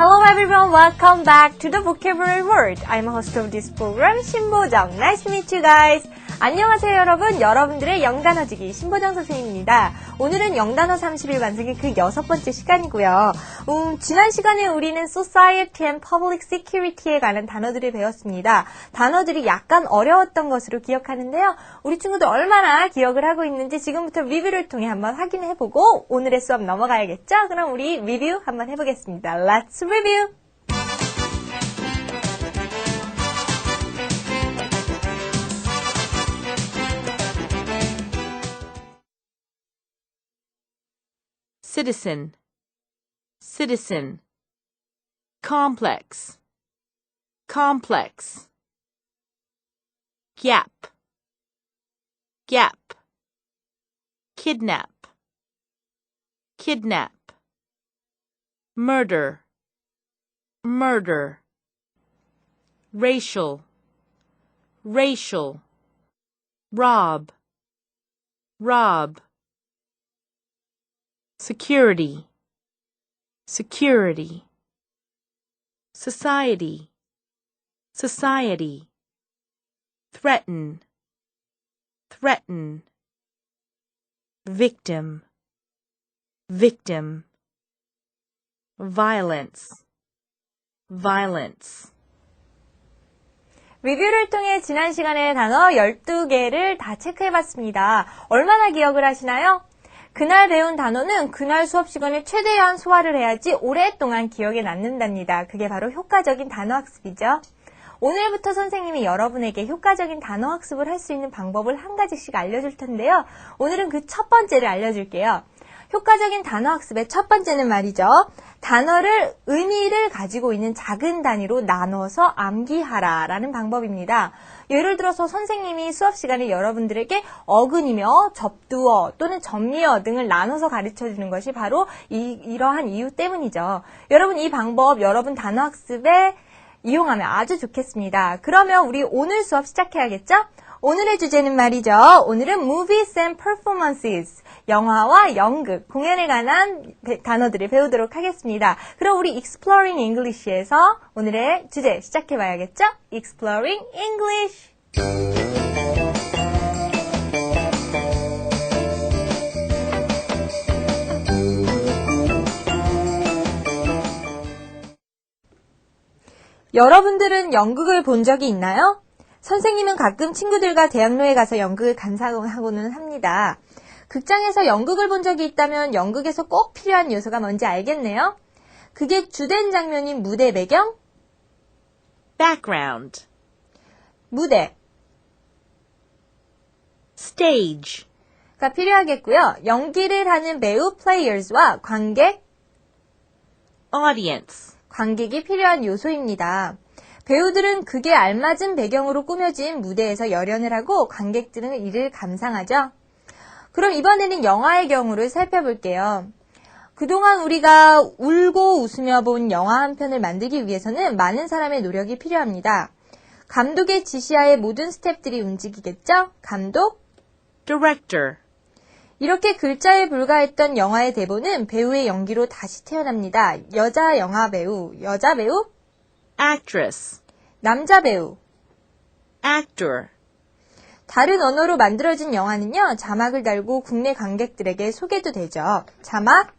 Hello everyone, welcome back to the Vocabulary World. I'm a host of this program, 신보정. Nice to meet you guys. 안녕하세요 여러분, 여러분들의 영단어지기 신보정 선생님입니다. 오늘은 영단어 30일 완성의 그 6번째 시간이고요. 지난 시간에 우리는 Society and Public Security에 관한 단어들을 배웠습니다. 단어들이 약간 어려웠던 것으로 기억하는데요. 우리 친구들 얼마나 기억을 하고 있는지 지금부터 리뷰를 통해 한번 확인해보고 오늘의 수업 넘어가야겠죠? 그럼 우리 리뷰 한번 해보겠습니다. Let's review! Citizen, citizen. Complex, complex. Gap, gap. Kidnap, kidnap. Murder, murder. Racial, racial. Rob, rob. Security, security. Society, society. Threaten, threaten. Victim, victim. Violence, violence. 리뷰를 통해 지난 시간에 단어 12개를 다 체크해봤습니다. 얼마나 기억을 하시나요? 그날 배운 단어는 그날 수업 시간에 최대한 소화를 해야지 오랫동안 기억에 남는답니다. 그게 바로 효과적인 단어 학습이죠. 오늘부터 선생님이 여러분에게 효과적인 단어 학습을 할 수 있는 방법을 한 가지씩 알려줄 텐데요. 오늘은 그 첫 번째를 알려줄게요. 효과적인 단어 학습의 첫 번째는 말이죠. 단어를 의미를 가지고 있는 작은 단위로 나눠서 암기하라 라는 방법입니다. 예를 들어서 선생님이 수업 시간에 여러분들에게 어근이며 접두어 또는 접미어 등을 나눠서 가르쳐주는 것이 바로 이러한 이유 때문이죠. 여러분 이 방법 여러분 단어 학습에 이용하면 아주 좋겠습니다. 그러면 우리 오늘 수업 시작해야겠죠? 오늘의 주제는 말이죠. 오늘은 Movies and Performances, 영화와 연극, 공연에 관한 단어들을 배우도록 하겠습니다. 그럼 우리 Exploring English에서 오늘의 주제 시작해봐야겠죠? Exploring English! 여러분들은 연극을 본 적이 있나요? 선생님은 가끔 친구들과 대학로에 가서 연극을 감상하고는 합니다. 극장에서 연극을 본 적이 있다면 연극에서 꼭 필요한 요소가 뭔지 알겠네요. 그게 주된 장면인 무대 배경? Background, 무대, stage. 가 필요하겠고요. 연기를 하는 배우 players와 관객, Audience, 관객이 필요한 요소입니다. 배우들은 극에 알맞은 배경으로 꾸며진 무대에서 열연을 하고 관객들은 이를 감상하죠. 그럼 이번에는 영화의 경우를 살펴볼게요. 그동안 우리가 울고 웃으며 본 영화 한 편을 만들기 위해서는 많은 사람의 노력이 필요합니다. 감독의 지시하에 모든 스태프들이 움직이겠죠? 감독, director. 이렇게 글자에 불과했던 영화의 대본은 배우의 연기로 다시 태어납니다. 여자 영화 배우, 여자 배우, Actress, 남자 배우. actor. 다른 언어로 만들어진 영화는요, 자막을 달고 국내 관객들에게 소개도 되죠. 자막,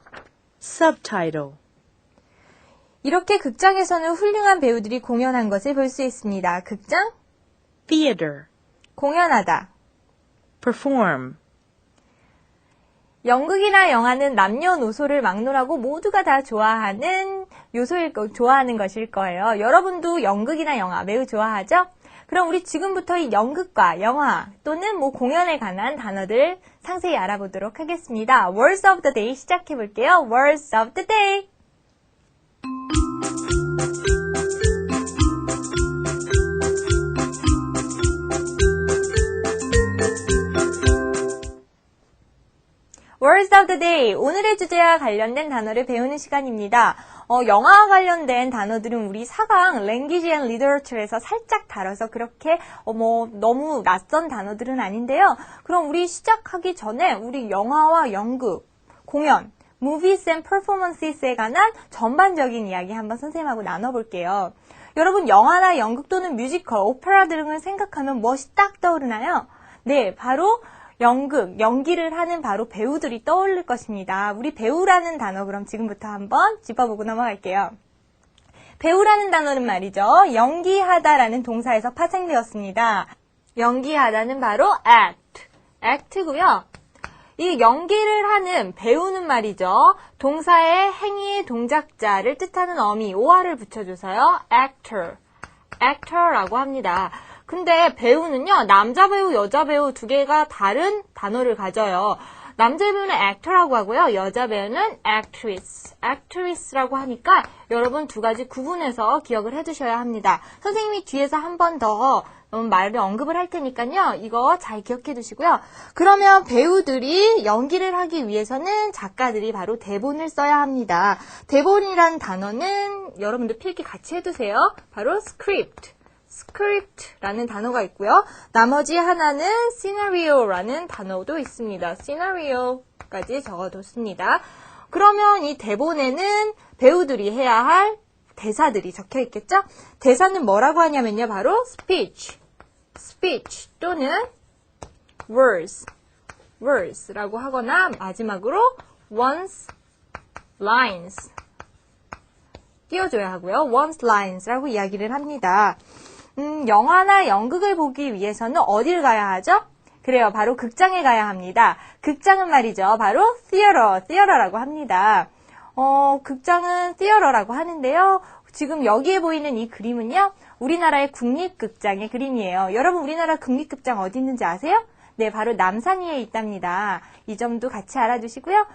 Subtitle. 이렇게 극장에서는 훌륭한 배우들이 공연한 것을 볼 수 있습니다. 극장, Theater, 공연하다. perform. 연극이나 영화는 남녀노소를 막론하고 모두가 다 좋아하는 좋아하는 것일 거예요. 여러분도 연극이나 영화 매우 좋아하죠? 그럼 우리 지금부터 이 연극과 영화 또는 공연에 관한 단어들 상세히 알아보도록 하겠습니다. Words of the day 시작해 볼게요. Words of the day. Words of the day. 오늘의 주제와 관련된 단어를 배우는 시간입니다. 영화와 관련된 단어들은 우리 4강 Language and Literature에서 살짝 다뤄서 그렇게 너무 낯선 단어들은 아닌데요. 그럼 우리 시작하기 전에 우리 영화와 연극, 공연 movies and performances에 관한 전반적인 이야기 한번 선생님하고 나눠볼게요. 여러분 영화나 연극 또는 뮤지컬, 오페라 등을 생각하면 무엇이 딱 떠오르나요? 네, 바로 연극, 연기를 하는 바로 배우들이 떠오를 것입니다. 우리 배우라는 단어 그럼 지금부터 한번 짚어보고 넘어갈게요. 배우라는 단어는 말이죠. 연기하다라는 동사에서 파생되었습니다. 연기하다는 바로 act고요. 이 연기를 하는 배우는 말이죠. 동사의 행위의 동작자를 뜻하는 어미, 오화를 붙여줘서요. actor라고 합니다. 근데 배우는요, 남자 배우, 여자 배우 두 개가 다른 단어를 가져요. 남자 배우는 actor라고 하고요, 여자 배우는 actress라고 하니까 여러분 두 가지 구분해서 기억을 해두셔야 합니다. 선생님이 뒤에서 한 번 더 말을 언급을 할 테니까요, 이거 잘 기억해 두시고요. 그러면 배우들이 연기를 하기 위해서는 작가들이 바로 대본을 써야 합니다. 대본이란 단어는 여러분들 필기 같이 해두세요. 바로 script라는 단어가 있고요. 나머지 하나는 scenario라는 단어도 있습니다. scenario까지 적어뒀습니다. 그러면 이 대본에는 배우들이 해야 할 대사들이 적혀 있겠죠? 대사는 뭐라고 하냐면요. 바로 speech 또는 words라고 하거나 마지막으로 lines 띄워줘야 하고요. lines라고 이야기를 합니다. 영화나 연극을 보기 위해서는 어디를 가야 하죠? 그래요. 바로 극장에 가야 합니다. 극장은 말이죠. 바로 theater라고 합니다. 극장은 theater라고 하는데요. 지금 여기에 보이는 이 그림은요. 우리나라의 국립극장의 그림이에요. 여러분 우리나라 국립극장 어디 있는지 아세요? 네, 바로 남산위에 있답니다. 이 점도 같이 알아두시고요.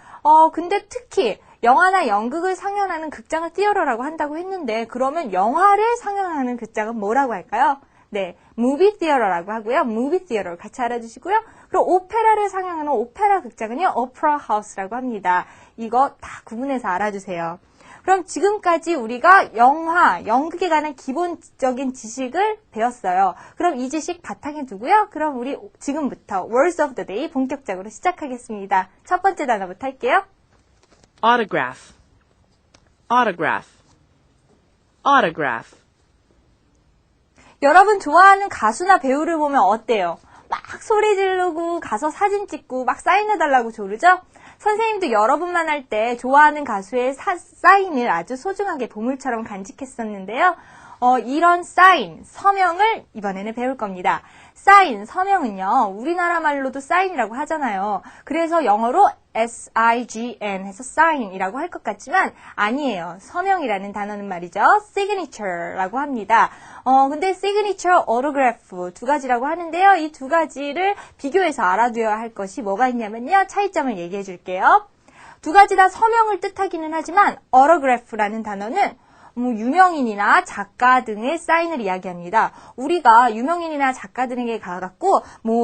근데 특히 영화나 연극을 상영하는 극장을 theater라고 한다고 했는데 그러면 영화를 상영하는 극장은 뭐라고 할까요? 네, movie theater라고 하고요. movie theater 같이 알아주시고요. 그리고 오페라를 상영하는 오페라 극장은요. opera house라고 합니다. 이거 다 구분해서 알아주세요. 그럼 지금까지 우리가 영화, 연극에 관한 기본적인 지식을 배웠어요. 그럼 이 지식 바탕에 두고요. 그럼 우리 지금부터 Words of the Day 본격적으로 시작하겠습니다. 첫 번째 단어부터 할게요. autograph, 여러분 좋아하는 가수나 배우를 보면 어때요? 막 소리 지르고 가서 사진 찍고 막 사인해달라고 조르죠? 선생님도 여러분만 할 때 좋아하는 가수의 사인을 아주 소중하게 보물처럼 간직했었는데요. 이런 사인, 서명을 이번에는 배울 겁니다. 사인, 서명은요. 우리나라 말로도 사인이라고 하잖아요. 그래서 영어로 sign 해서 sign이라고 할 것 같지만 아니에요. 서명이라는 단어는 말이죠. signature라고 합니다. 근데 signature, autograph 두 가지라고 하는데요. 이 두 가지를 비교해서 알아두어야 할 것이 뭐가 있냐면요. 차이점을 얘기해 줄게요. 두 가지 다 서명을 뜻하기는 하지만 autograph라는 단어는 유명인이나 작가 등의 사인을 이야기합니다. 우리가 유명인이나 작가들에게 가갖고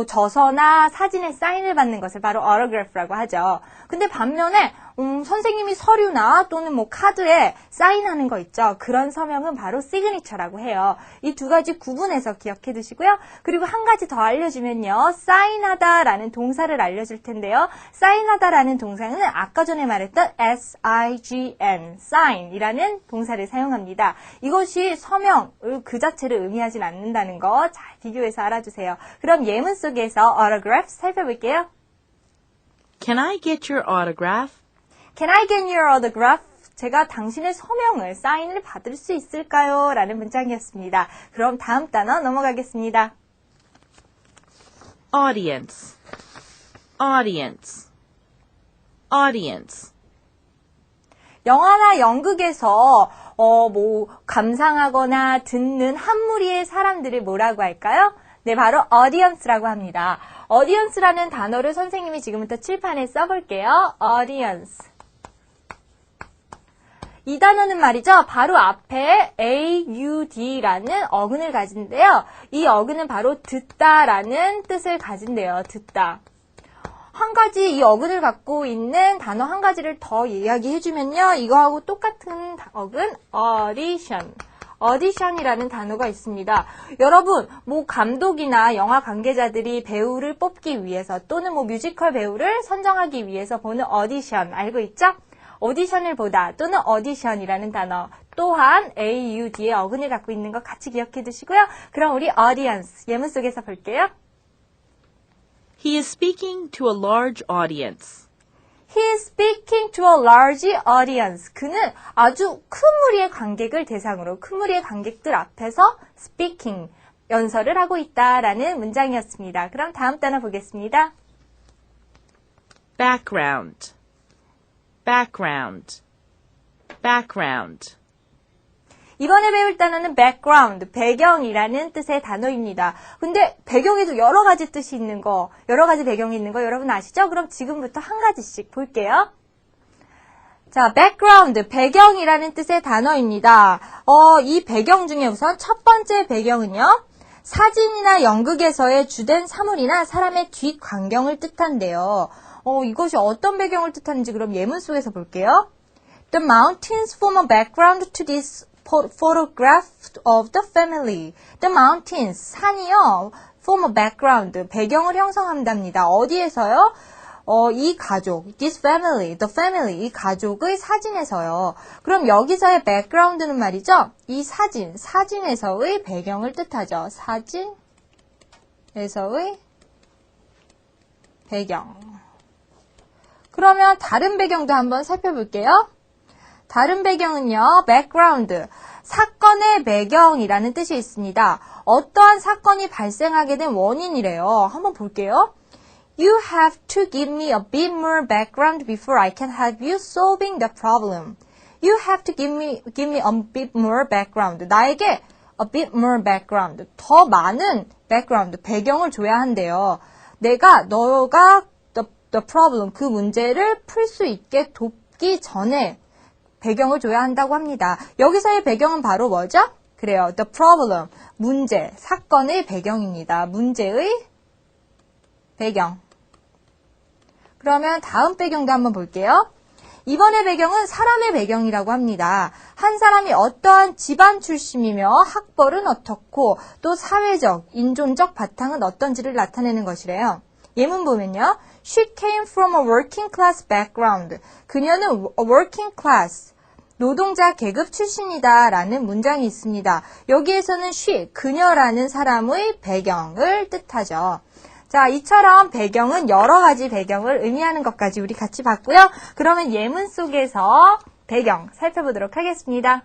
저서나 사진에 사인을 받는 것을 바로 autograph라고 하죠. 근데 반면에 선생님이 서류나 또는 카드에 사인하는 거 있죠. 그런 서명은 바로 signature라고 해요. 이 두 가지 구분해서 기억해 두시고요. 그리고 한 가지 더 알려주면요. 사인하다라는 동사를 알려줄 텐데요. 사인하다라는 동사는 아까 전에 말했던 sign, sign이라는 동사를 사용합니다. 이것이 서명 그 자체를 의미하진 않는다는 거 잘 비교해서 알아주세요. 그럼 예문 속에서 autograph 살펴볼게요. Can I get your autograph? Can I get your autograph? 제가 당신의 서명을, 사인을 받을 수 있을까요? 라는 문장이었습니다. 그럼 다음 단어 넘어가겠습니다. audience, 영화나 연극에서 감상하거나 듣는 한 무리의 사람들을 뭐라고 할까요? 네, 바로 audience라고 합니다. audience라는 단어를 선생님이 지금부터 칠판에 써볼게요. audience. 이 단어는 말이죠. 바로 앞에 aud라는 어근을 가진데요. 이 어근은 바로 듣다라는 뜻을 가진대요. 듣다. 한 가지 이 어근을 갖고 있는 단어 한 가지를 더 이야기해주면요. 이거하고 똑같은 어근 audition이라는 단어가 있습니다. 여러분, 감독이나 영화 관계자들이 배우를 뽑기 위해서 또는 뮤지컬 배우를 선정하기 위해서 보는 audition 알고 있죠? 오디션을 보다 또는 audition이라는 단어 또한 AUD의 어근을 갖고 있는 거 같이 기억해 두시고요. 그럼 우리 audience 예문 속에서 볼게요. He is speaking to a large audience. He is speaking to a large audience. 그는 아주 큰 무리의 관객을 대상으로 큰 무리의 관객들 앞에서 speaking, 연설을 하고 있다라는 문장이었습니다. 그럼 다음 단어 보겠습니다. Background. Background. Background. 이번에 배울 단어는 background, 배경이라는 뜻의 단어입니다. 근데 배경에도 여러 가지 뜻이 있는 거, 여러 가지 배경이 있는 거 여러분 아시죠? 그럼 지금부터 한 가지씩 볼게요. 자, background, 배경이라는 뜻의 단어입니다. 이 배경 중에 우선 첫 번째 배경은요. 사진이나 연극에서의 주된 사물이나 사람의 뒷광경을 뜻한대요. 이것이 어떤 배경을 뜻하는지 그럼 예문 속에서 볼게요. The mountains form a background to this photograph of the family. The mountains, 산이요. form a background, 배경을 형성한답니다. 어디에서요? 이 가족, this family, the family, 이 가족의 사진에서요. 그럼 여기서의 background는 말이죠. 이 사진에서의 배경을 뜻하죠. 사진에서의 배경. 그러면 다른 배경도 한번 살펴볼게요. 다른 배경은요, background, 사건의 배경이라는 뜻이 있습니다. 어떠한 사건이 발생하게 된 원인이래요. 한번 볼게요. You have to give me a bit more background before I can help you solving the problem. You have to give me a bit more background. 나에게 a bit more background, 더 많은 background, 배경을 줘야 한대요. 너가 the problem, 그 문제를 풀 수 있게 돕기 전에 배경을 줘야 한다고 합니다. 여기서의 배경은 바로 뭐죠? 그래요. The problem, 문제, 사건의 배경입니다. 문제의 배경. 그러면 다음 배경도 한번 볼게요. 이번의 배경은 사람의 배경이라고 합니다. 한 사람이 어떠한 집안 출신이며 학벌은 어떻고 또 사회적, 인종적 바탕은 어떤지를 나타내는 것이래요. 예문 보면요. She came from a working class background. 그녀는 a working class, 노동자 계급 출신이다 라는 문장이 있습니다. 여기에서는 she, 그녀라는 사람의 배경을 뜻하죠. 자, 이처럼 배경은 여러 가지 배경을 의미하는 것까지 우리 같이 봤고요. 그러면 예문 속에서 배경 살펴보도록 하겠습니다.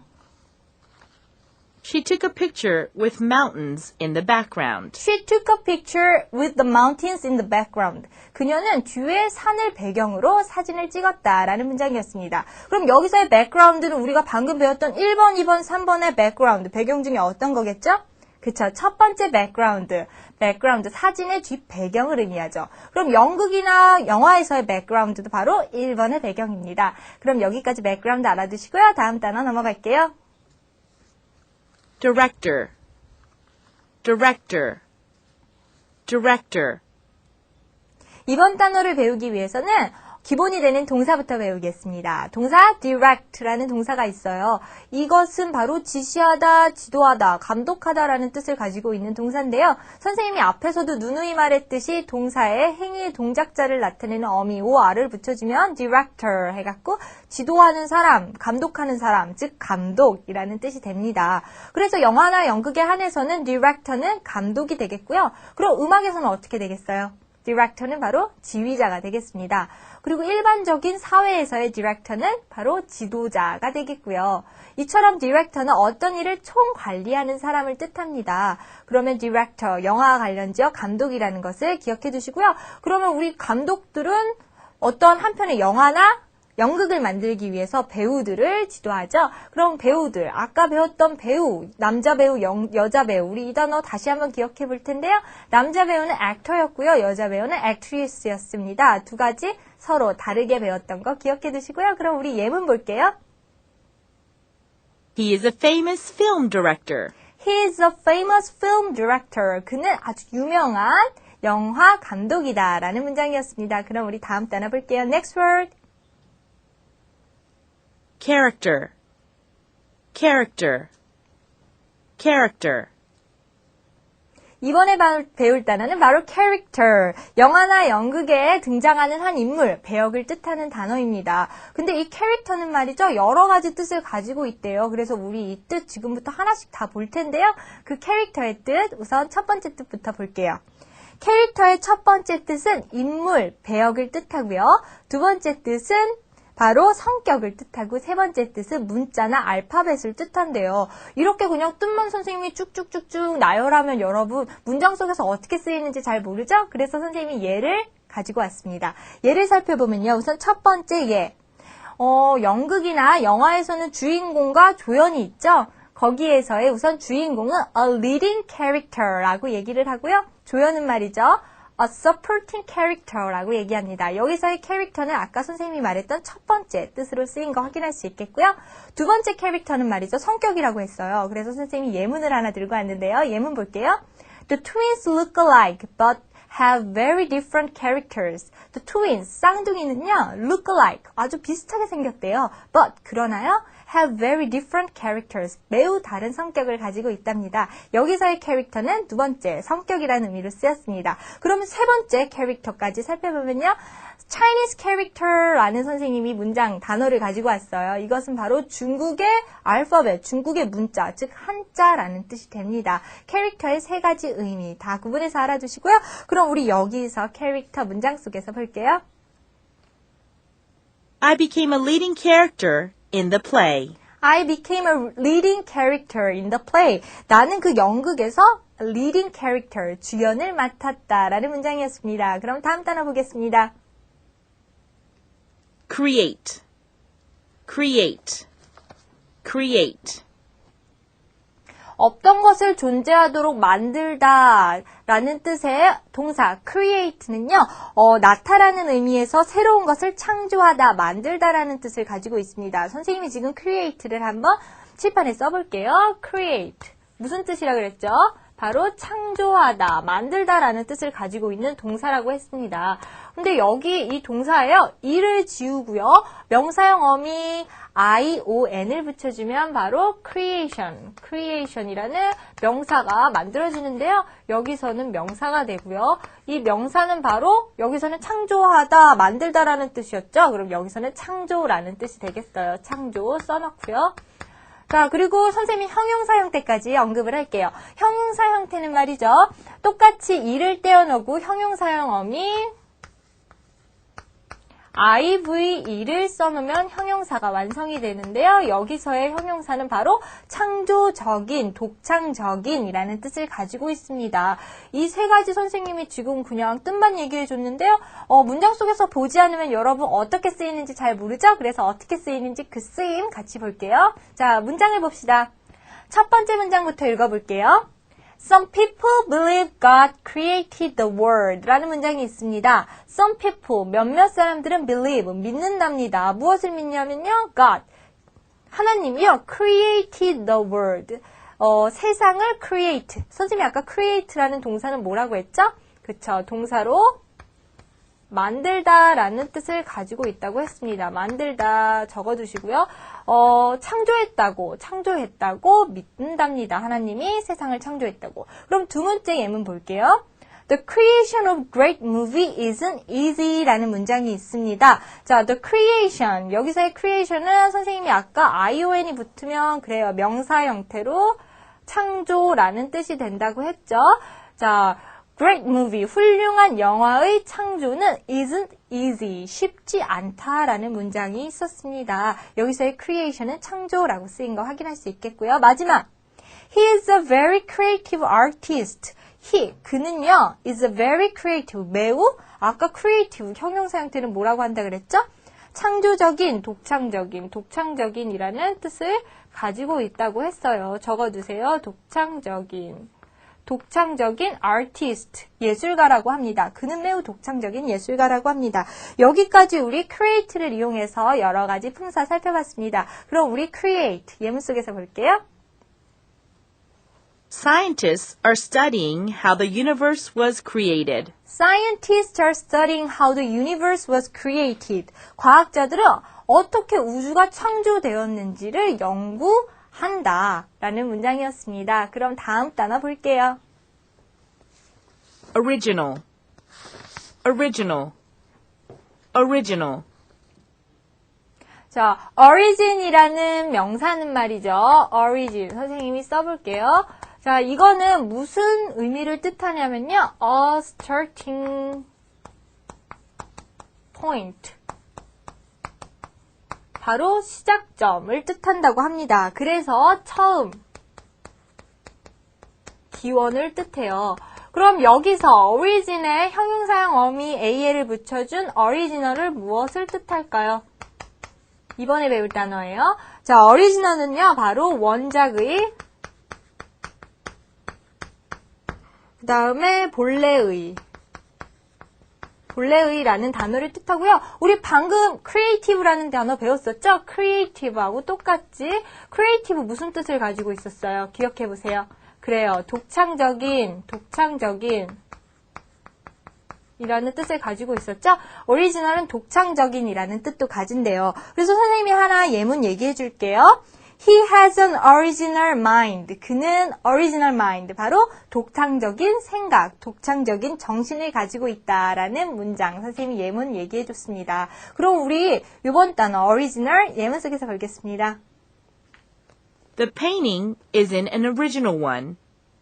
She took a picture with mountains in the background. She took a picture with the mountains in the background. 그녀는 뒤에 산을 배경으로 사진을 찍었다라는 문장이었습니다. 그럼 여기서의 background는 우리가 방금 배웠던 1번, 2번, 3번의 background, 배경 중에 어떤 거겠죠? 그쵸. 첫 번째 background, 사진의 뒷 배경을 의미하죠. 그럼 연극이나 영화에서의 background도 바로 1번의 배경입니다. 그럼 여기까지 background 알아두시고요. 다음 단어 넘어갈게요. Director. Director. Director. 이번 단어를 배우기 위해서는 기본이 되는 동사부터 배우겠습니다. 동사 direct라는 동사가 있어요. 이것은 바로 지시하다, 지도하다, 감독하다라는 뜻을 가지고 있는 동사인데요. 선생님이 앞에서도 누누이 말했듯이 동사에 행위의 동작자를 나타내는 어미 or를 붙여주면 director 해갖고 지도하는 사람, 감독하는 사람, 즉 감독이라는 뜻이 됩니다. 그래서 영화나 연극에 한해서는 director는 감독이 되겠고요. 그럼 음악에서는 어떻게 되겠어요? 디렉터는 바로 지휘자가 되겠습니다. 그리고 일반적인 사회에서의 디렉터는 바로 지도자가 되겠고요. 이처럼 디렉터는 어떤 일을 총관리하는 사람을 뜻합니다. 그러면 디렉터, 영화와 관련지어 감독이라는 것을 기억해 두시고요. 그러면 우리 감독들은 어떤 한 편의 영화나 연극을 만들기 위해서 배우들을 지도하죠. 그럼 배우들, 아까 배웠던 배우, 남자 배우, 여자 배우, 우리 이 단어 다시 한번 기억해 볼 텐데요. 남자 배우는 actor였고요. 여자 배우는 actress였습니다. 두 가지 서로 다르게 배웠던 거 기억해 두시고요. 그럼 우리 예문 볼게요. He is a famous film director. He is a famous film director. 그는 아주 유명한 영화 감독이다 라는 문장이었습니다. 그럼 우리 다음 단어 볼게요. Next word. Character. Character. Character. 이번에 배울 단어는 바로 character. 영화나 연극에 등장하는 한 인물, 배역을 뜻하는 단어입니다. 근데 이 character는 말이죠. 여러 가지 뜻을 가지고 있대요. 그래서 우리 이 뜻 지금부터 하나씩 다 볼 텐데요. 그 character의 뜻, 우선 첫 번째 뜻부터 볼게요. 캐릭터의 첫 번째 뜻은 인물, 배역을 뜻하고요. 두 번째 뜻은 바로 성격을 뜻하고 세 번째 뜻은 문자나 알파벳을 뜻한대요. 이렇게 그냥 뜻만 선생님이 쭉쭉쭉쭉 나열하면 여러분 문장 속에서 어떻게 쓰이는지 잘 모르죠? 그래서 선생님이 예를 가지고 왔습니다. 예를 살펴보면요. 우선 첫 번째 예. 연극이나 영화에서는 주인공과 조연이 있죠? 거기에서의 우선 주인공은 a leading character라고 얘기를 하고요. 조연은 말이죠. a supporting character라고 얘기합니다. 여기서의 캐릭터는 아까 선생님이 말했던 첫 번째 뜻으로 쓰인 거 확인할 수 있겠고요. 두 번째 캐릭터는 말이죠. 성격이라고 했어요. 그래서 선생님이 예문을 하나 들고 왔는데요. 예문 볼게요. The twins look alike, but have very different characters. The twins, 쌍둥이는요, look alike, 아주 비슷하게 생겼대요. But, 그러나요? have very different characters. 매우 다른 성격을 가지고 있답니다. 여기서의 캐릭터는 두 번째, 성격이라는 의미로 쓰였습니다. 그러면 세 번째 캐릭터까지 살펴보면요. Chinese character라는 선생님이 문장, 단어를 가지고 왔어요. 이것은 바로 중국의 알파벳, 중국의 문자, 즉 한자라는 뜻이 됩니다. 캐릭터의 세 가지 의미 다 구분해서 알아두시고요. 그럼 우리 여기서 캐릭터 문장 속에서 볼게요. I became a leading character in the play. I became a leading character in the play. 나는 그 연극에서 leading character, 주연을 맡았다라는 문장이었습니다. 그럼 다음 단어 보겠습니다. Create, create, create. 없던 것을 존재하도록 만들다 라는 뜻의 동사 create는요. 나타라는 의미에서 새로운 것을 창조하다, 만들다 라는 뜻을 가지고 있습니다. 선생님이 지금 create를 한번 칠판에 써볼게요. create. 무슨 뜻이라 그랬죠? 바로 창조하다, 만들다 라는 뜻을 가지고 있는 동사라고 했습니다. 근데 여기 이 동사에요. 이를 지우고요. 명사형 어미 ION을 붙여주면 바로 creation이라는 명사가 만들어지는데요. 여기서는 명사가 되고요. 이 명사는 바로 여기서는 창조하다, 만들다라는 뜻이었죠. 그럼 여기서는 창조라는 뜻이 되겠어요. 창조 써놓고요. 자, 그리고 선생님이 형용사 형태까지 언급을 할게요. 형용사 형태는 말이죠. 똑같이 이를 떼어놓고 형용사형 어미 IVE를 써놓으면 형용사가 완성이 되는데요. 여기서의 형용사는 바로 창조적인, 독창적인이라는 뜻을 가지고 있습니다. 이 세 가지 선생님이 지금 그냥 뜻만 얘기해 줬는데요. 문장 속에서 보지 않으면 여러분 어떻게 쓰이는지 잘 모르죠? 그래서 어떻게 쓰이는지 그 쓰임 같이 볼게요. 자, 문장을 봅시다. 첫 번째 문장부터 읽어볼게요. Some people believe God created the world 라는 문장이 있습니다. Some people, 몇몇 사람들은 believe, 믿는답니다. 무엇을 믿냐면요. God, 하나님이요. created the world, 세상을 create. 선생님이 아까 create라는 동사는 뭐라고 했죠? 그쵸, 동사로 만들다 라는 뜻을 가지고 있다고 했습니다. 만들다 적어두시고요. 창조했다고 믿는답니다. 하나님이 세상을 창조했다고. 그럼 두 번째 예문 볼게요. The creation of great movie isn't easy 라는 문장이 있습니다. 자, the creation. 여기서의 creation은 선생님이 아까 ION이 붙으면 그래요. 명사 형태로 창조라는 뜻이 된다고 했죠. 자, Great movie, 훌륭한 영화의 창조는 isn't easy, 쉽지 않다라는 문장이 있었습니다. 여기서의 creation은 창조라고 쓰인 거 확인할 수 있겠고요. 마지막, he is a very creative artist. 그는요, is a very creative, 매우, 아까 creative, 형용사 형태는 뭐라고 한다 그랬죠? 창조적인, 독창적인이라는 뜻을 가지고 있다고 했어요. 적어두세요. 독창적인 artist, 예술가라고 합니다. 그는 매우 독창적인 예술가라고 합니다. 여기까지 우리 create를 이용해서 여러 가지 품사 살펴봤습니다. 그럼 우리 create, 예문 속에서 볼게요. Scientists are studying how the universe was created. Scientists are studying how the universe was created. 과학자들은 어떻게 우주가 창조되었는지를 연구한다 라는 문장이었습니다. 그럼 다음 단어 볼게요. original, original, original. 자, origin이라는 명사는 말이죠. origin. 선생님이 써볼게요. 자, 이거는 무슨 의미를 뜻하냐면요. a starting point. 바로 시작점을 뜻한다고 합니다. 그래서 처음, 기원을 뜻해요. 그럼 여기서 origin에 형용사형 어미 AL을 붙여준 original을 무엇을 뜻할까요? 이번에 배울 단어예요. 자, original은요, 바로 원작의, 그 다음에 본래의라는 단어를 뜻하고요. 우리 방금 creative라는 단어 배웠었죠? creative하고 똑같이 creative 무슨 뜻을 가지고 있었어요? 기억해 보세요. 그래요. 독창적인 이라는 뜻을 가지고 있었죠? 오리지널은 독창적인이라는 뜻도 가진대요. 그래서 선생님이 하나 예문 얘기해 줄게요. He has an original mind. 그는 original mind. 바로 독창적인 생각, 독창적인 정신을 가지고 있다라는 문장. 선생님이 예문 얘기해 줬습니다. 그럼 우리 이번 단어 original 예문 속에서 보겠습니다. The painting isn't an original one.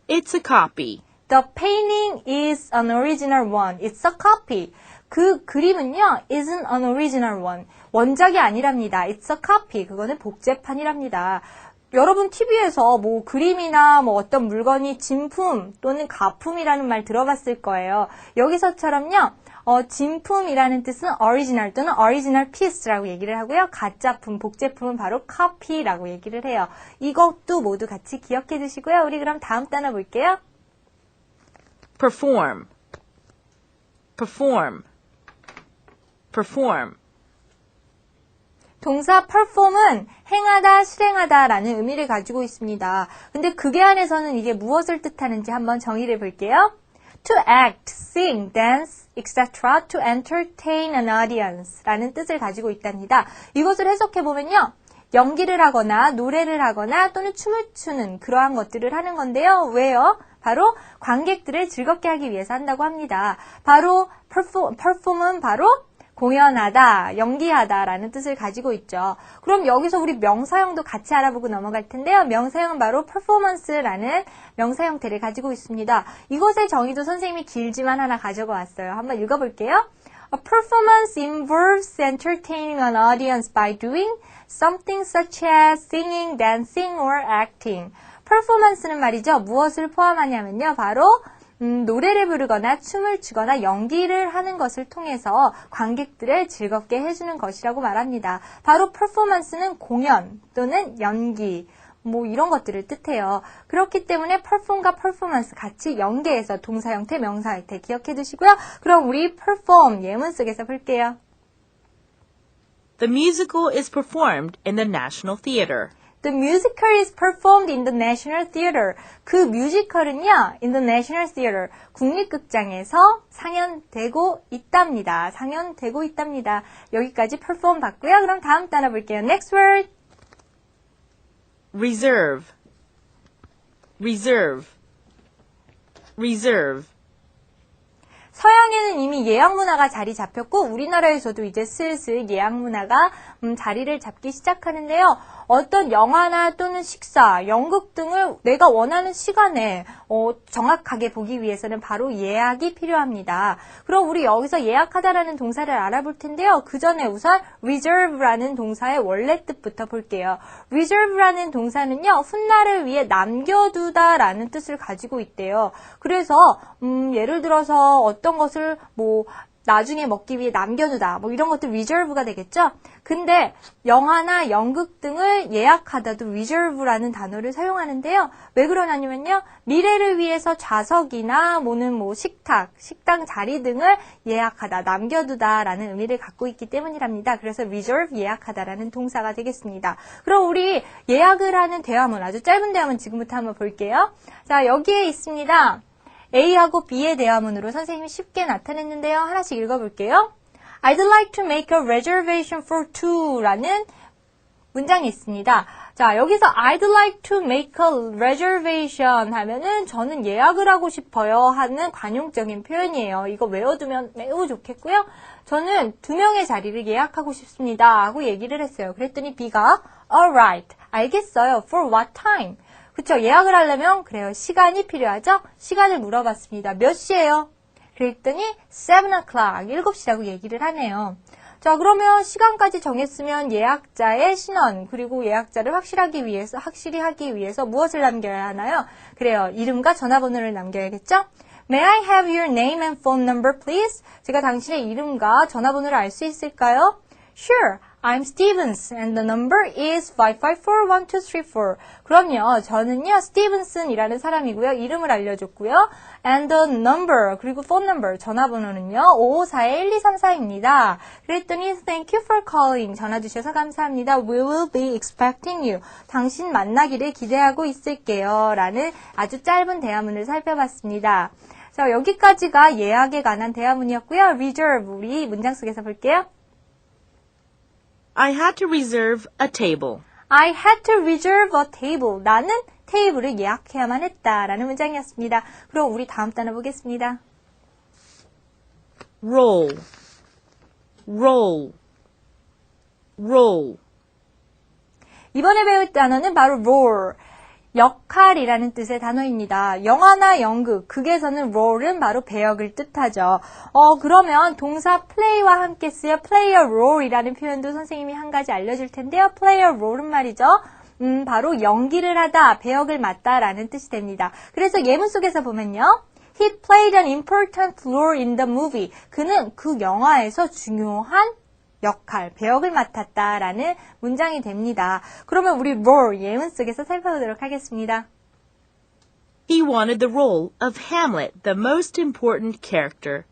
It's a copy. The painting is an original one. It's a copy. 그 그림은요, isn't an original one. 원작이 아니랍니다. It's a copy. 그거는 복제판이랍니다. 여러분 TV에서 뭐 그림이나 뭐 어떤 물건이 진품 또는 가품이라는 말 들어봤을 거예요. 여기서처럼요, 진품이라는 뜻은 original 또는 original piece라고 얘기를 하고요. 가짜품, 복제품은 바로 copy라고 얘기를 해요. 이것도 모두 같이 기억해 두시고요. 우리 그럼 다음 단어 볼게요. Perform, perform, perform. 동사 perform은 행하다, 실행하다라는 의미를 가지고 있습니다. 근데 그게 안에서는 이게 무엇을 뜻하는지 한번 정의를 볼게요. To act, sing, dance, etc. to entertain an audience 라는 뜻을 가지고 있답니다. 이것을 해석해보면요. 연기를 하거나 노래를 하거나 또는 춤을 추는 그러한 것들을 하는 건데요. 왜요? 바로 관객들을 즐겁게 하기 위해서 한다고 합니다. 바로 perform은 바로 공연하다, 연기하다라는 뜻을 가지고 있죠. 그럼 여기서 우리 명사형도 같이 알아보고 넘어갈 텐데요. 명사형은 바로 performance라는 명사 형태를 가지고 있습니다. 이것의 정의도 선생님이 길지만 하나 가져가 왔어요. 한번 읽어볼게요. A performance involves entertaining an audience by doing something such as singing, dancing, or acting. performance는 말이죠. 무엇을 포함하냐면요. 바로 노래를 부르거나 춤을 추거나 연기를 하는 것을 통해서 관객들을 즐겁게 해주는 것이라고 말합니다. 바로 performance는 공연 또는 연기 뭐 이런 것들을 뜻해요. 그렇기 때문에 perform과 performance 같이 연계해서 동사 형태, 명사 형태 기억해 두시고요. 그럼 우리 perform 예문 속에서 볼게요. The musical is performed in the National Theater. The musical is performed in the National Theater. 그 뮤지컬은요, in the National Theater, 국립극장에서 상연되고 있답니다. 상연되고 있답니다. 여기까지 perform 봤고요. 그럼 다음 단어 볼게요. Next word. Reserve, reserve, reserve. 서양에는 이미 예약 문화가 자리 잡혔고 우리나라에서도 이제 슬슬 예약 문화가 자리를 잡기 시작하는데요. 어떤 영화나 또는 식사, 연극 등을 내가 원하는 시간에 정확하게 보기 위해서는 바로 예약이 필요합니다. 그럼 우리 여기서 예약하다라는 동사를 알아볼 텐데요. 그 전에 우선 reserve라는 동사의 원래 뜻부터 볼게요. reserve라는 동사는요. 훗날을 위해 남겨두다라는 뜻을 가지고 있대요. 그래서 예를 들어서 어떤 것을 뭐 나중에 먹기 위해 남겨두다 뭐 이런 것들 reserve가 되겠죠. 근데 영화나 연극 등을 예약하다도 reserve라는 단어를 사용하는데요. 왜 그러냐면요. 미래를 위해서 좌석이나 뭐는 뭐 식당 자리 등을 예약하다, 남겨두다라는 의미를 갖고 있기 때문이랍니다. 그래서 reserve 예약하다라는 동사가 되겠습니다. 그럼 우리 예약을 하는 대화문, 아주 짧은 대화문 지금부터 한번 볼게요. 자, 여기에 있습니다. A하고 B의 대화문으로 선생님이 쉽게 나타냈는데요. 하나씩 읽어볼게요. I'd like to make a reservation for two라는 문장이 있습니다. 자, 여기서 I'd like to make a reservation 하면은 저는 예약을 하고 싶어요 하는 관용적인 표현이에요. 이거 외워두면 매우 좋겠고요. 저는 2명의 자리를 예약하고 싶습니다 하고 얘기를 했어요. 그랬더니 B가 alright, 알겠어요. For what time? 그쵸, 예약을 하려면 그래요. 시간이 필요하죠? 시간을 물어봤습니다. 몇 시예요? 그랬더니 7 o'clock, 7시라고 얘기를 하네요. 자, 그러면 시간까지 정했으면 예약자의 신원, 그리고 예약자를 확실히 하기 위해서 무엇을 남겨야 하나요? 그래요. 이름과 전화번호를 남겨야겠죠? May I have your name and phone number, please? 제가 당신의 이름과 전화번호를 알 수 있을까요? Sure. I'm Stevens and the number is 554-1234. 그럼요. 저는요, 스티븐슨이라는 사람이고요. 이름을 알려줬고요. And the number, 그리고 phone number, 전화번호는요. 5541-1234입니다. 그랬더니 Thank you for calling. 전화 주셔서 감사합니다. We will be expecting you. 당신 만나기를 기대하고 있을게요. 라는 아주 짧은 대화문을 살펴봤습니다. 자, 여기까지가 예약에 관한 대화문이었고요. Reserve, 우리 문장 속에서 볼게요. I had to reserve a table. I had to reserve a table. 나는 테이블을 예약해야만 했다라는 문장이었습니다. 그럼 우리 다음 단어 보겠습니다. Roll, roll, roll. 이번에 배울 단어는 바로 role, 역할이라는 뜻의 단어입니다. 영화나 연극, 극에서는 role은 바로 배역을 뜻하죠. 그러면 동사 play와 함께 쓰여 play a role이라는 표현도 선생님이 한 가지 알려줄 텐데요. play a role은 말이죠. 바로 연기를 하다, 배역을 맡다라는 뜻이 됩니다. 그래서 예문 속에서 보면요. He played an important role in the movie. 그는 그 영화에서 중요한 역할, 배역을 맡았다라는 문장이 됩니다. 그러면 우리 role 예문 속에서 살펴보도록 하겠습니다. He wanted the role of Hamlet, the most important character.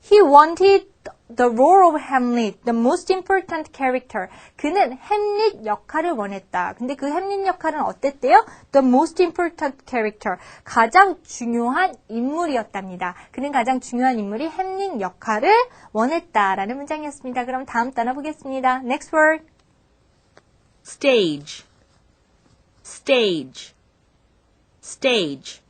He wanted the role of Hamlet, the most important character. 그는 햄릿 역할을 원했다. 근데 그 햄릿 역할은 어땠대요? The most important character. 가장 중요한 인물이었답니다. 그는 가장 중요한 인물이 햄릿 역할을 원했다라는 문장이었습니다. 그럼 다음 단어 보겠습니다. Next word. Stage, stage, stage.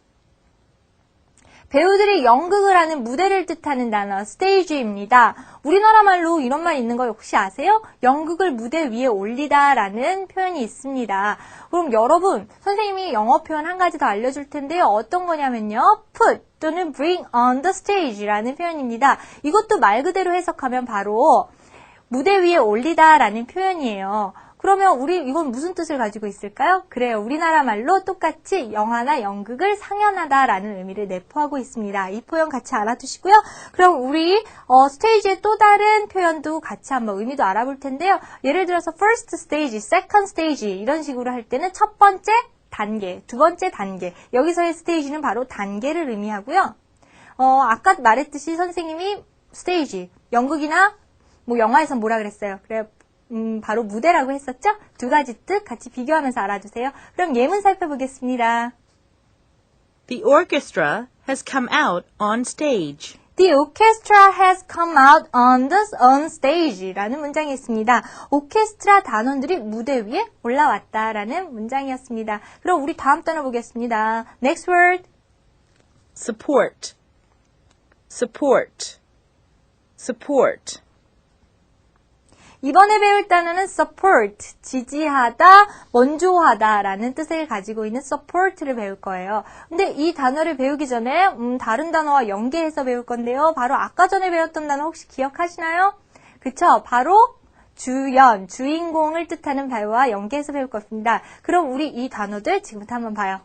배우들이 연극을 하는 무대를 뜻하는 단어 stage입니다. 우리나라 말로 이런 말 있는 거 혹시 아세요? 연극을 무대 위에 올리다라는 표현이 있습니다. 그럼 여러분, 선생님이 영어 표현 한 가지 더 알려줄 텐데요. 어떤 거냐면요. put 또는 bring on the stage라는 표현입니다. 이것도 말 그대로 해석하면 바로 무대 위에 올리다라는 표현이에요. 그러면 이건 무슨 뜻을 가지고 있을까요? 그래요. 우리나라 말로 똑같이 영화나 연극을 상연하다라는 의미를 내포하고 있습니다. 이 표현 같이 알아두시고요. 그럼 우리 스테이지의 또 다른 표현도 같이 한번 의미도 알아볼 텐데요. 예를 들어서 first stage, second stage 이런 식으로 할 때는 첫 번째 단계, 두 번째 단계. 여기서의 스테이지는 바로 단계를 의미하고요. 아까 말했듯이 선생님이 스테이지, 연극이나 영화에서 뭐라 그랬어요? 그래요. 바로 무대라고 했었죠? 두 가지 뜻 같이 비교하면서 알아두세요. 그럼 예문 살펴보겠습니다. The orchestra has come out on stage. The orchestra has come out on stage 라는 문장이 있습니다. 오케스트라 단원들이 무대 위에 올라왔다라는 문장이었습니다. 그럼 우리 다음 단어 보겠습니다. Next word. Support, support, support. 이번에 배울 단어는 support, 지지하다, 원조하다 라는 뜻을 가지고 있는 support를 배울 거예요. 근데 이 단어를 배우기 전에 다른 단어와 연계해서 배울 건데요. 바로 아까 전에 배웠던 단어 혹시 기억하시나요? 그쵸? 바로 주연, 주인공을 뜻하는 발과 연계해서 배울 것입니다. 그럼 우리 이 단어들 지금부터 한번 봐요.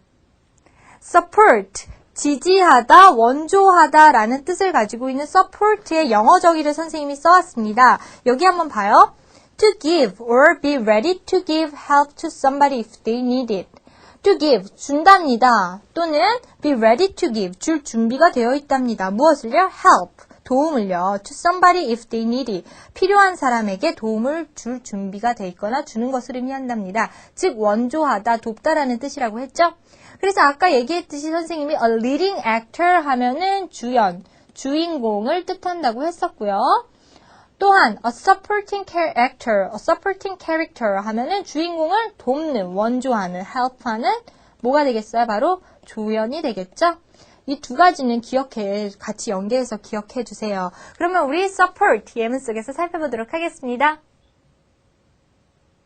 support, 지지하다, 원조하다 라는 뜻을 가지고 있는 support의 영어 적이를 선생님이 써왔습니다. 여기 한번 봐요. To give or be ready to give help to somebody if they need it. To give, 준답니다. 또는 be ready to give, 줄 준비가 되어 있답니다. 무엇을요? help, 도움을요. to somebody if they need it. 필요한 사람에게 도움을 줄 준비가 돼 있거나 주는 것을 의미한답니다. 즉 원조하다, 돕다라는 뜻이라고 했죠? 그래서 아까 얘기했듯이 선생님이 a leading actor 하면은 주연, 주인공을 뜻한다고 했었고요. 또한 a supporting character 하면은 주인공을 돕는, 원조하는, help하는 뭐가 되겠어요? 바로 조연이 되겠죠? 이 두 가지는 같이 연계해서 기억해 주세요. 그러면 우리 support 예문 속에서 살펴보도록 하겠습니다.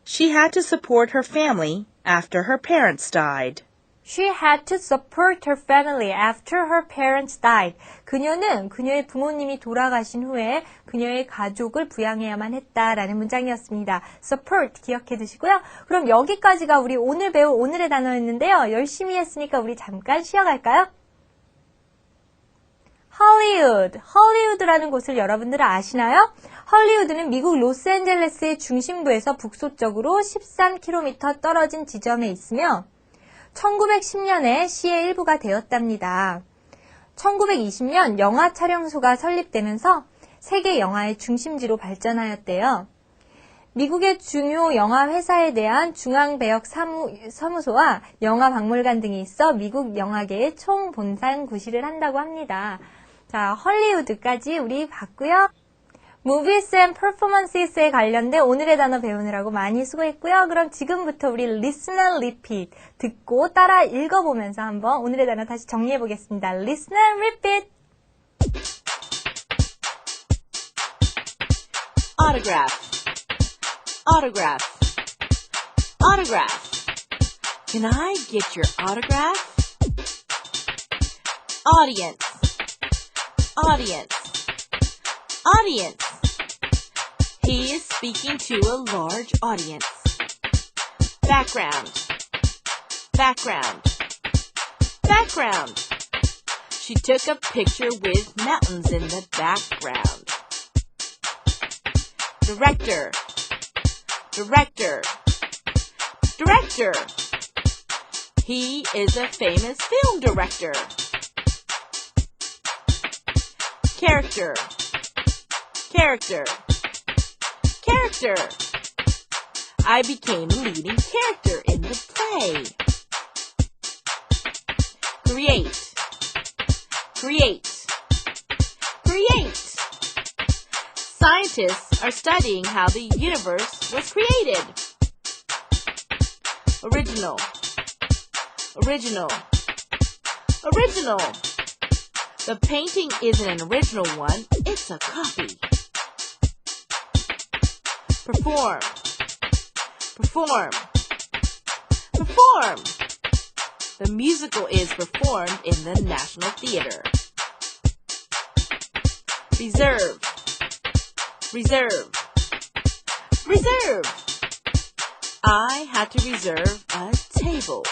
She had to support her family after her parents died. She had to support her family after her parents died. 그녀는 그녀의 부모님이 돌아가신 후에 그녀의 가족을 부양해야만 했다라는 문장이었습니다. support 기억해 두시고요. 그럼 여기까지가 우리 오늘 배울 오늘의 단어였는데요. 열심히 했으니까 우리 잠깐 쉬어갈까요? 헐리우드라는 곳을 여러분들 아시나요? 헐리우드는 미국 로스앤젤레스의 중심부에서 북서쪽으로 13km 떨어진 지점에 있으며 1910년에 시의 일부가 되었답니다. 1920년 영화 촬영소가 설립되면서 세계 영화의 중심지로 발전하였대요. 미국의 중요 영화 회사에 대한 중앙배역 사무소와 영화 박물관 등이 있어 미국 영화계의 총본산 구실을 한다고 합니다. 자, 헐리우드까지 우리 봤고요. Movies and Performances에 관련된 오늘의 단어 배우느라고 많이 수고했고요. 그럼 지금부터 우리 Listen and Repeat 듣고 따라 읽어보면서 한번 오늘의 단어 다시 정리해 보겠습니다. Listen and Repeat. Autograph. Autograph. Autograph. Can I get your autograph? Audience. Audience. Audience. He is speaking to a large audience. Background. Background. Background. She took a picture with mountains in the background. Director. Director. Director. He is a famous film director. Character. Character. Character. I became a leading character in the play. Create. Create. Create. Scientists are studying how the universe was created. Original. Original. Original. The painting isn't an original one, it's a copy. Perform. Perform. Perform. The musical is performed in the National Theater. Reserve. Reserve. Reserve. I had to reserve a table.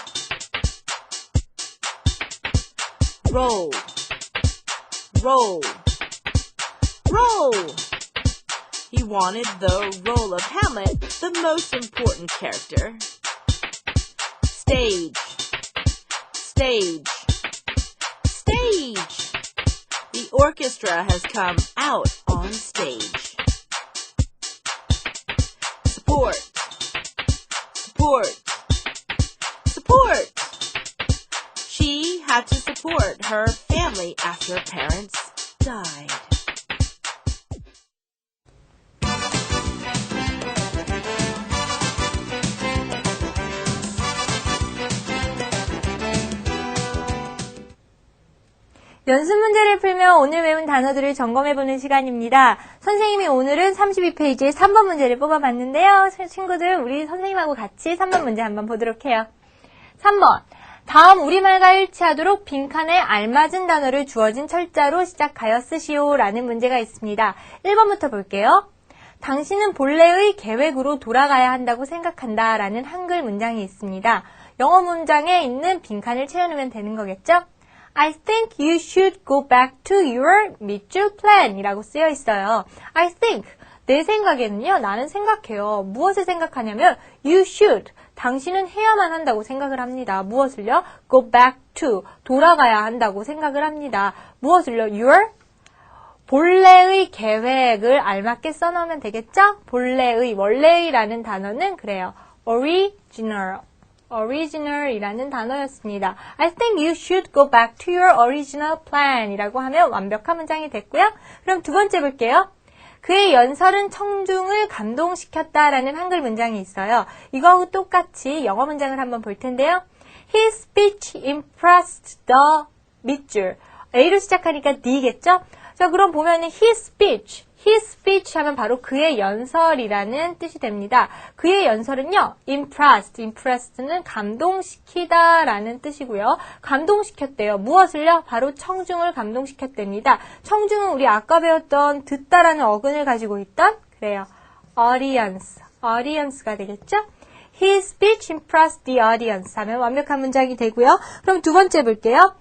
Roll. Roll. Roll. He wanted the role of Hamlet, the most important character. Stage. Stage. Stage. The orchestra has come out on stage. Support. Support. Support. She had to support her family after parents died. 연습 문제를 풀며 오늘 배운 단어들을 점검해보는 시간입니다. 선생님이 오늘은 32페이지에 3번 문제를 뽑아봤는데요. 친구들, 우리 선생님하고 같이 3번 문제 한번 보도록 해요. 3번. 다음 우리말과 일치하도록 빈칸에 알맞은 단어를 주어진 철자로 시작하여 쓰시오 라는 문제가 있습니다. 1번부터 볼게요. 당신은 본래의 계획으로 돌아가야 한다고 생각한다 라는 한글 문장이 있습니다. 영어 문장에 있는 빈칸을 채워넣으면 되는 거겠죠? I think you should go back to your 밑줄 plan 이라고 쓰여 있어요. I think, 내 생각에는요, 나는 생각해요. 무엇을 생각하냐면, you should, 당신은 해야만 한다고 생각을 합니다. 무엇을요? Go back to, 돌아가야 한다고 생각을 합니다. 무엇을요? Your 본래의 계획을 알맞게 써놓으면 되겠죠? 본래의, 원래의라는 단어는 그래요. original이라는 단어였습니다. I think you should go back to your original plan 이라고 하면 완벽한 문장이 됐고요. 그럼 두 번째 볼게요. 그의 연설은 청중을 감동시켰다라는 한글 문장이 있어요. 이거하고 똑같이 영어 문장을 한번 볼 텐데요. His speech impressed the 밑줄. A로 시작하니까 D겠죠? 자, 그럼 보면은 his speech 하면 바로 그의 연설이라는 뜻이 됩니다. 그의 연설은요, impressed는 감동시키다 라는 뜻이고요. 감동시켰대요. 무엇을요? 바로 청중을 감동시켰답니다. 청중은 우리 아까 배웠던 듣다라는 어근을 가지고 있던, 그래요, audience가 되겠죠? His speech impressed the audience 하면 완벽한 문장이 되고요. 그럼 두 번째 볼게요.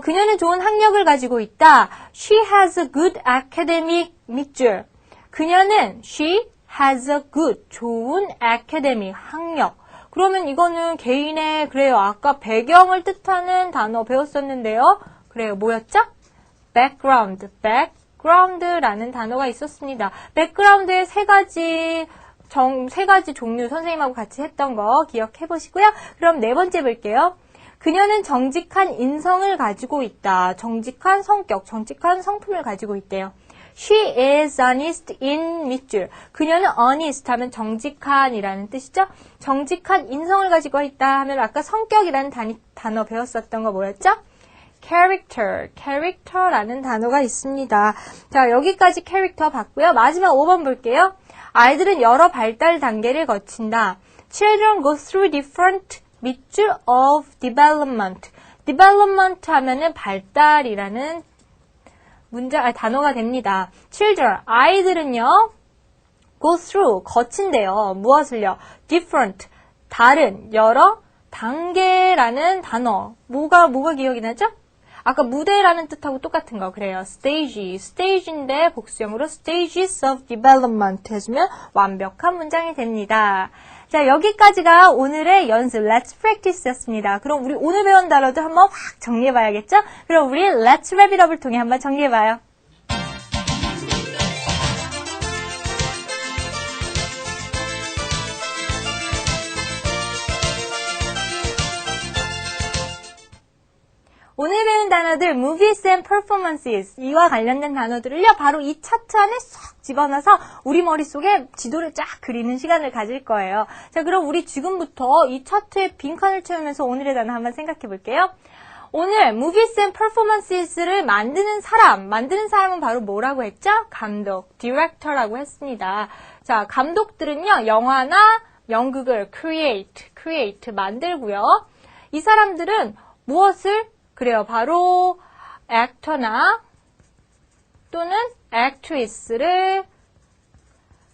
그녀는 좋은 학력을 가지고 있다. She has a good academic 밑줄. 그녀는 she has a good 좋은 academic 학력. 그러면 이거는 개인의 그래요. 아까 배경을 뜻하는 단어 배웠었는데요. 그래요. 뭐였죠? background라는 단어가 있었습니다. background의 세 가지 종류 선생님하고 같이 했던 거 기억해 보시고요. 그럼 네 번째 볼게요. 그녀는 정직한 인성을 가지고 있다. 정직한 성격, 정직한 성품을 가지고 있대요. She is honest in 밑줄. 그녀는 honest 하면 정직한이라는 뜻이죠. 정직한 인성을 가지고 있다 하면 아까 성격이라는 단어 배웠었던 거 뭐였죠? character라는 단어가 있습니다. 자, 여기까지 character 봤고요. 마지막 5번 볼게요. 아이들은 여러 발달 단계를 거친다. Children go through different 밑줄 of development. development 하면은 발달이라는 단어가 됩니다. children, 아이들은요, go through, 거친대요. 무엇을요? different, 다른, 여러, 단계라는 단어. 뭐가 기억이 나죠? 아까 무대라는 뜻하고 똑같은 거. 그래요. stage인데 복수형으로 stages of development 해주면 완벽한 문장이 됩니다. 자, 여기까지가 오늘의 연습 Let's Practice였습니다. 그럼 우리 오늘 배운 단어도 한번 확 정리해봐야겠죠? 그럼 우리 Let's Wrap It Up을 통해 한번 정리해봐요. 오늘 배운 단어들 movies and performances 이와 관련된 단어들을요 바로 이 차트 안에 쏙 집어넣어서 우리 머릿속에 지도를 쫙 그리는 시간을 가질 거예요. 자, 그럼 우리 지금부터 이 차트에 빈칸을 채우면서 오늘의 단어 한번 생각해 볼게요. 오늘 movies and performances를 만드는 사람은 바로 뭐라고 했죠? 감독, director라고 했습니다. 자, 감독들은요 영화나 연극을 create 만들고요. 이 사람들은 무엇을 그래요. 바로 액터나 또는 액트리스를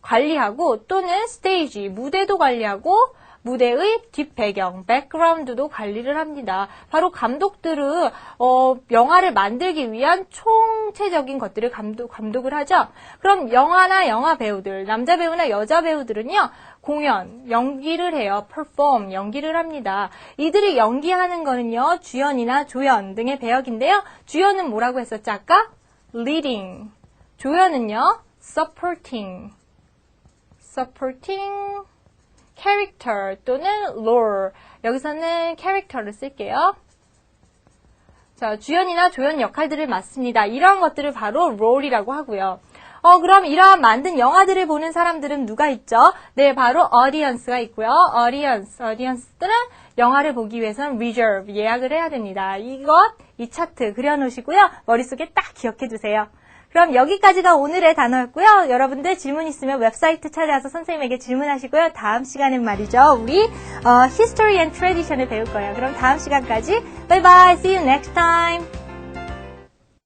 관리하고 또는 스테이지, 무대도 관리하고 무대의 뒷배경, 백그라운드도 관리를 합니다. 바로 감독들은 영화를 만들기 위한 총체적인 것들을 감독을 하죠. 그럼 영화나 영화 배우들, 남자 배우나 여자 배우들은요. 공연, 연기를 해요. perform, 연기를 합니다. 이들이 연기하는 거는요. 주연이나 조연 등의 배역인데요. 주연은 뭐라고 했었죠? 아까? leading. 조연은요. supporting. character 또는 role. 여기서는 character를 쓸게요. 자, 주연이나 조연 역할들을 맡습니다. 이러한 것들을 바로 role이라고 하고요. 그럼 이러한 만든 영화들을 보는 사람들은 누가 있죠? 네, 바로 audience가 있고요. audience들은 영화를 보기 위해서는 reserve, 예약을 해야 됩니다. 이 차트 그려놓으시고요. 머릿속에 딱 기억해 두세요. 그럼 여기까지가 오늘의 단어였고요. 여러분들 질문 있으면 웹사이트 찾아와서 선생님에게 질문하시고요. 다음 시간엔 말이죠. 우리 History and Tradition을 배울 거예요. 그럼 다음 시간까지 bye bye, see you next time.